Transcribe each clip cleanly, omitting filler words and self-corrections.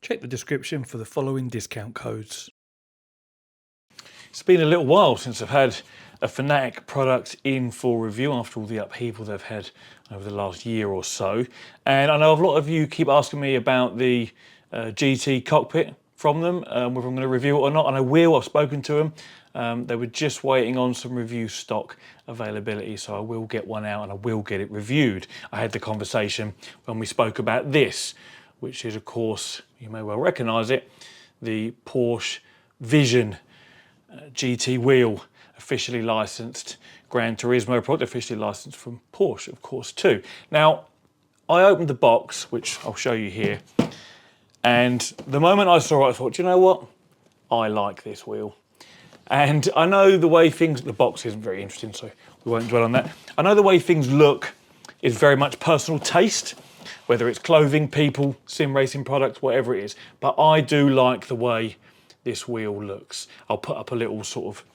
Check the description for the following discount codes. It's been a little while since I've had a Fanatec product in for review after all the upheaval they've had over the last year or so. And I know a lot of you keep asking me about the GT cockpit from them, whether I'm going to review it or not, and I will. I've spoken to them. They were just waiting on some review stock availability, so I will get one out and I will get it reviewed. I had the conversation when we spoke about this, which is, of course, you may well recognise it, the Porsche Vision GT wheel, officially licensed Gran Turismo product, officially licensed from Porsche, of course, too. Now, I opened the box, which I'll show you here, and the moment I saw it, I thought, you know what? I like this wheel. And I know the way things, the box isn't very interesting, so we won't dwell on that. I know the way things look is very much personal taste, whether it's clothing, people, sim racing products, whatever it is. But I do like the way this wheel looks. I'll put up a little sort of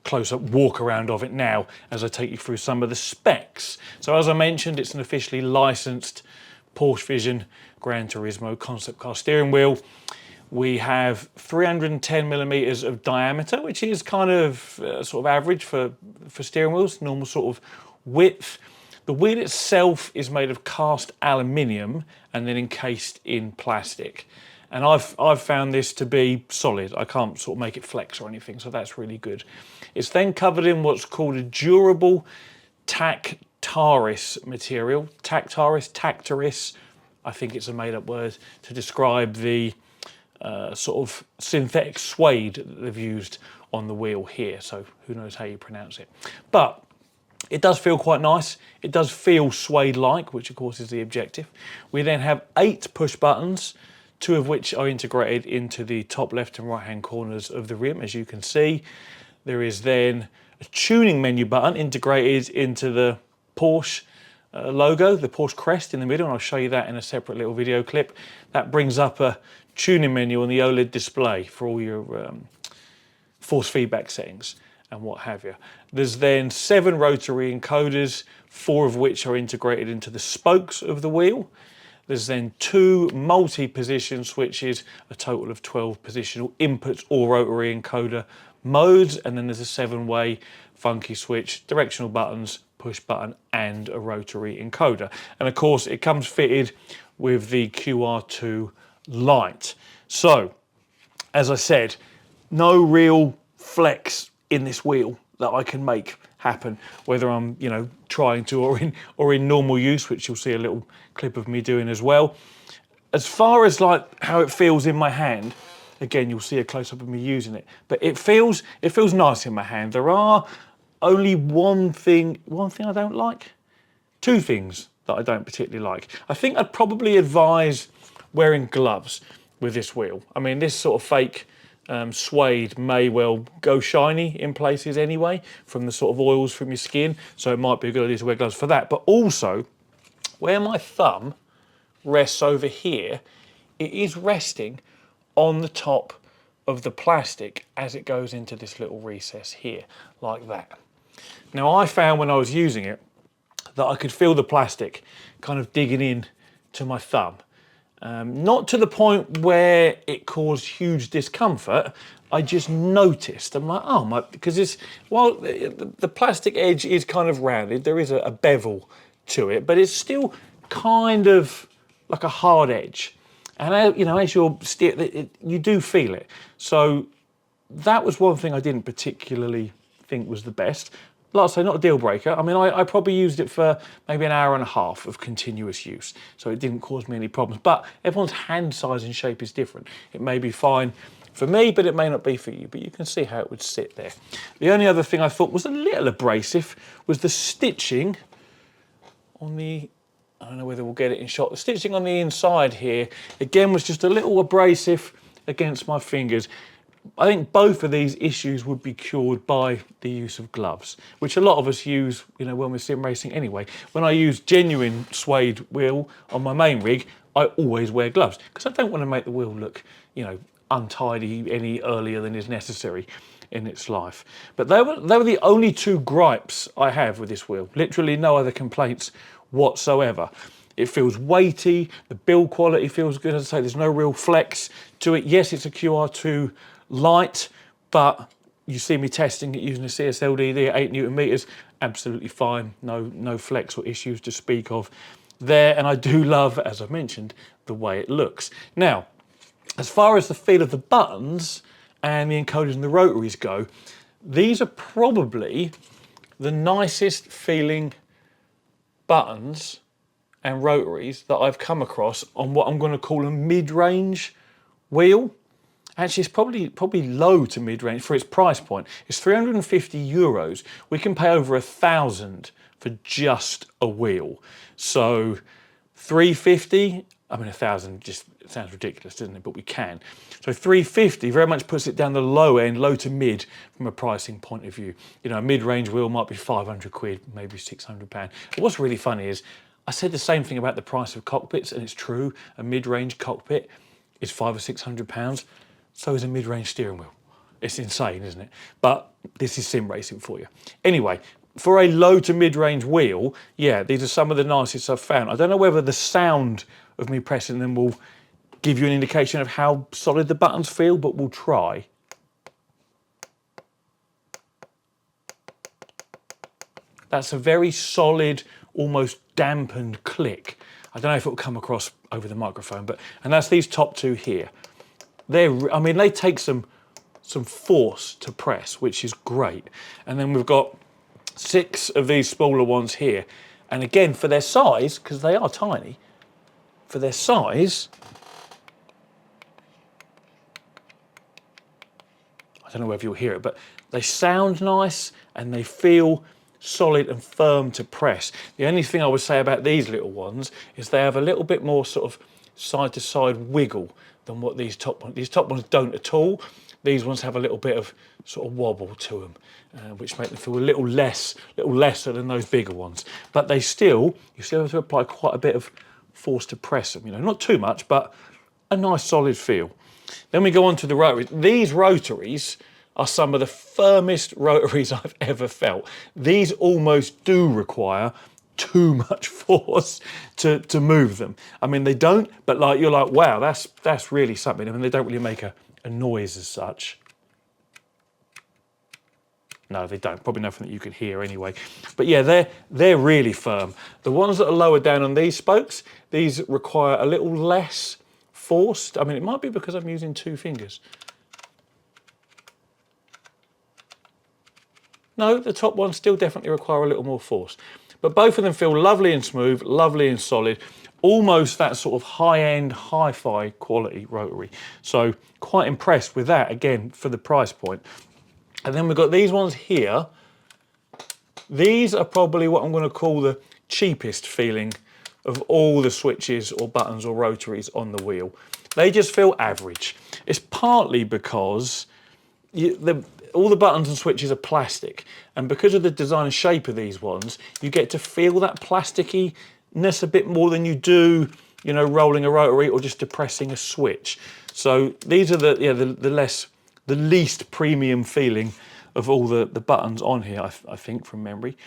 close-up walk around of it now as I take you through some of the specs. So as I mentioned, it's an officially licensed Porsche Vision Gran Turismo concept car steering wheel. We have 310 millimeters of diameter, which is kind of sort of average for steering wheels, normal sort of width. The wheel itself is made of cast aluminium and then encased in plastic. And I've found this to be solid. I can't sort of make it flex or anything, so that's really good. It's then covered in what's called a durable Tactaris material. Tactaris, I think it's a made-up word to describe the sort of synthetic suede that they've used on the wheel here. So who knows how you pronounce it. But it does feel quite nice. It does feel suede-like, which of course is the objective. We then have 8 push buttons, 2 of which are integrated into the top left and right hand corners of the rim, as you can see. There is then a tuning menu button integrated into the Porsche logo, the Porsche crest in the middle, and I'll show you that in a separate little video clip. That brings up a tuning menu on the OLED display for all your force feedback settings and what have you. There's then 7 rotary encoders, 4 of which are integrated into the spokes of the wheel. There's then 2 multi-position switches, a total of 12 positional inputs or rotary encoder modes, and then there's a 7-way funky switch, directional buttons, push button, and a rotary encoder. And of course, it comes fitted with the QR2 light. So, as I said, no real flex in this wheel that I can make happen, whether I'm, you know, trying to or in normal use, which you'll see a little clip of me doing as well. As far as like how it feels in my hand, again, you'll see a close-up of me using it, but it feels nice in my hand. There are only one thing I don't like, 2 things that I don't particularly like. I think I'd probably advise wearing gloves with this wheel. I mean, this sort of fake suede may well go shiny in places anyway from the sort of oils from your skin, so it might be a good idea to wear gloves for that. But also, where my thumb rests over here, it is resting on the top of the plastic as it goes into this little recess here, like that. Now, I found when I was using it that I could feel the plastic kind of digging in to my thumb. Not to the point where it caused huge discomfort. I just noticed. I'm like, oh, because it's, well, the plastic edge is kind of rounded. There is a bevel to it, but it's still kind of like a hard edge. And you know, as you're you do feel it. So that was one thing I didn't particularly think was the best. Like I say, not a deal breaker. I mean, I probably used it for maybe an hour and a half of continuous use, so it didn't cause me any problems. But everyone's hand size and shape is different. It may be fine for me, but it may not be for you. But you can see how it would sit there. The only other thing I thought was a little abrasive was the stitching on the, I don't know whether we'll get it in shot, the stitching on the inside here, again, was just a little abrasive against my fingers. I think both of these issues would be cured by the use of gloves, which a lot of us use, you know, when we're sim racing anyway. When I use genuine suede wheel on my main rig, I always wear gloves because I don't want to make the wheel look, you know, untidy any earlier than is necessary. in its life. But they were the only two gripes I have with this wheel. Literally no other complaints whatsoever. It feels weighty, the build quality feels good. As I say, there's no real flex to it. Yes, it's a QR2 light, but you see me testing it using a CSL DD at 8 Newton meters, absolutely fine. No flex or issues to speak of there. And I do love, as I mentioned, the way it looks. Now, as far as the feel of the buttons and the encoders and the rotaries go, these are probably the nicest feeling buttons and rotaries that I've come across on what I'm going to call a mid-range wheel. Actually, it's probably low to mid-range for its price point. It's 350 euros. We can pay over 1,000 for just a wheel. So 350, I mean 1,000 just sounds ridiculous, doesn't it? But we can. So 350 very much puts it down the low end, low to mid from a pricing point of view. You know, a mid-range wheel might be 500 quid, maybe 600 pound. But what's really funny is I said the same thing about the price of cockpits, and it's true. A mid-range cockpit is 500 or 600 pounds. So is a mid-range steering wheel. It's insane, isn't it? But this is sim racing for you. Anyway, for a low to mid-range wheel, yeah, these are some of the nicest I've found. I don't know whether the sound of me pressing them will give you an indication of how solid the buttons feel, but we'll try. That's a very solid, almost dampened click. I don't know if it will come across over the microphone, and that's these top two here. I mean, they take some force to press, which is great. And then we've got 6 of these smaller ones here. And again, for their size, because they are tiny, for their size, I don't know whether you'll hear it, but they sound nice and they feel solid and firm to press. The only thing I would say about these little ones is they have a little bit more sort of side to side wiggle than what these top ones. These top ones don't at all. These ones have a little bit of sort of wobble to them, which make them feel a little lesser than those bigger ones. But you still have to apply quite a bit of force to press them. You know, not too much, but a nice solid feel. Then we go on to the rotaries. These rotaries are some of the firmest rotaries I've ever felt. These almost do require too much force to move them. I mean, they don't, but like you're like, wow, that's really something. I mean, they don't really make a noise as such. No, they don't. Probably nothing that you could hear anyway. But yeah, they're really firm. The ones that are lower down on these spokes, these require a little less force. I mean, it might be because I'm using 2 fingers. No, the top ones still definitely require a little more force. But both of them feel lovely and smooth, lovely and solid, almost that sort of high-end, hi-fi quality rotary. So quite impressed with that, again, for the price point. And then we've got these ones here. These are probably what I'm going to call the cheapest feeling of all the switches or buttons or rotaries on the wheel. They just feel average. It's partly because all the buttons and switches are plastic, and because of the design and shape of these ones, you get to feel that plasticky-ness a bit more than you do, you know, rolling a rotary or just depressing a switch. So these are the least premium feeling of all the buttons on here, I think, from memory.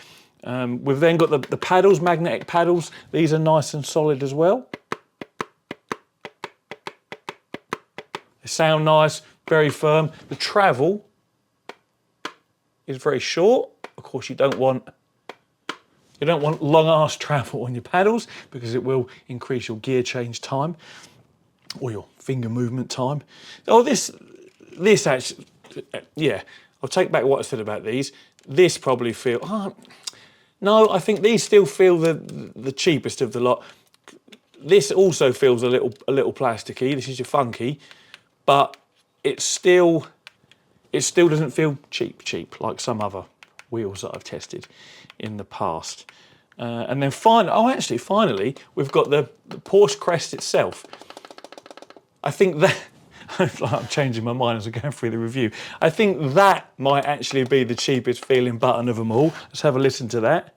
We've then got the paddles, magnetic paddles. These are nice and solid as well. They sound nice, very firm. The travel is very short. Of course, you don't want long ass travel on your paddles because it will increase your gear change time or your finger movement time. Oh, this actually, yeah, I'll take back what I said about these. This probably no, I think these still feel the cheapest of the lot. This also feels a little plasticky. This is your funky, but it still doesn't feel cheap like some other wheels that I've tested in the past. And then finally, we've got the Porsche crest itself. I think that, I'm changing my mind as I'm going through the review. I think that might actually be the cheapest feeling button of them all. Let's have a listen to that.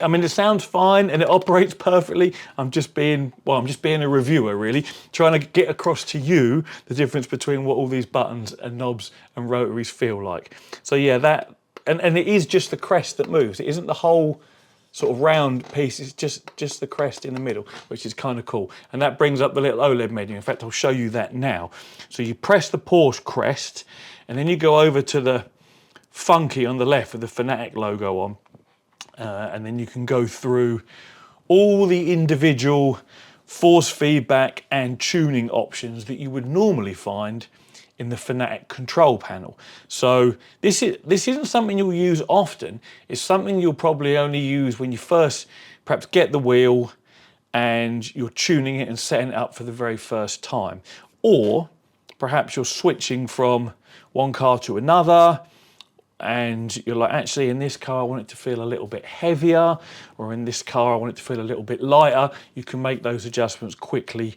I mean, it sounds fine and it operates perfectly. I'm just being a reviewer really, trying to get across to you the difference between what all these buttons and knobs and rotaries feel like. So yeah, that, and it is just the crest that moves. It isn't the whole sort of round piece, it's just the crest in the middle, which is kind of cool. And that brings up the little OLED menu. In fact, I'll show you that now. So you press the Porsche crest, and then you go over to the funky on the left with the Fanatec logo on, and then you can go through all the individual force feedback and tuning options that you would normally find in the Fanatec control panel. So this isn't something you'll use often. It's something you'll probably only use when you first perhaps get the wheel and you're tuning it and setting it up for the very first time. Or perhaps you're switching from one car to another and you're like, actually in this car I want it to feel a little bit heavier, or in this car I want it to feel a little bit lighter. You can make those adjustments quickly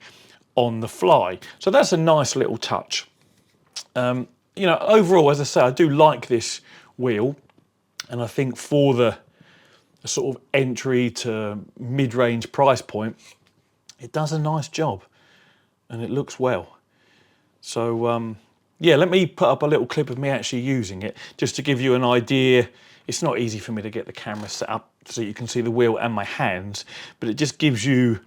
on the fly. So that's a nice little touch. You know, overall, as I say, I do like this wheel, and I think for the sort of entry to mid-range price point, it does a nice job and it looks well. So yeah, let me put up a little clip of me actually using it just to give you an idea. It's not easy for me to get the camera set up so you can see the wheel and my hands, but it just gives you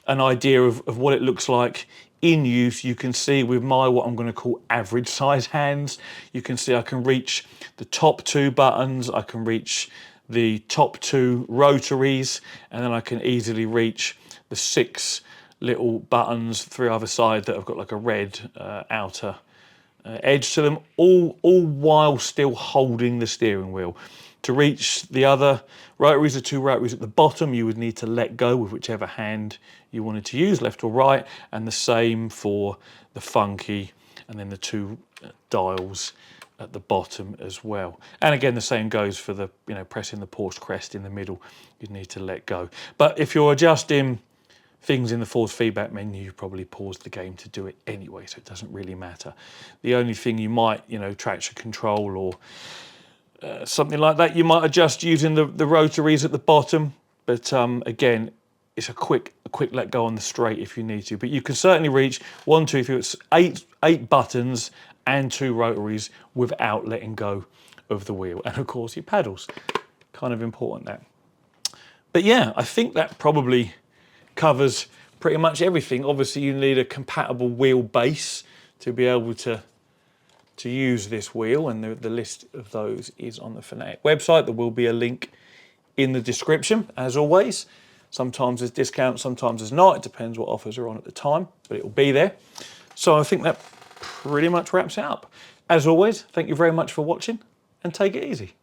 an idea of what it looks like in use. You can see with my, what I'm going to call average size hands, you can see I can reach the top two buttons, I can reach the top two rotaries, and then I can easily reach the 6 little buttons through either side that have got like a red outer edge to them, all while still holding the steering wheel. To reach the other rotaries, the 2 rotaries at the bottom, you would need to let go with whichever hand you wanted to use, left or right, and the same for the funky, and then the 2 dials at the bottom as well. And again, the same goes for the, you know, pressing the Porsche crest in the middle, you'd need to let go. But if you're adjusting things in the force feedback menu, you probably pause the game to do it anyway, so it doesn't really matter. The only thing you might, you know, traction control or something like that, you might adjust using the rotaries at the bottom, but again, it's a quick let go on the straight if you need to. But you can certainly reach 1, 2, 3, it's eight buttons and 2 rotaries without letting go of the wheel, and of course your paddles, kind of important that. But yeah, I think that probably covers pretty much everything. Obviously you need a compatible wheel base to be able to use this wheel, and the list of those is on the Fanatec website. There will be a link in the description, as always. Sometimes there's discounts, sometimes there's not. It depends what offers are on at the time, but it will be there. So I think that pretty much wraps it up. As always, thank you very much for watching, and take it easy.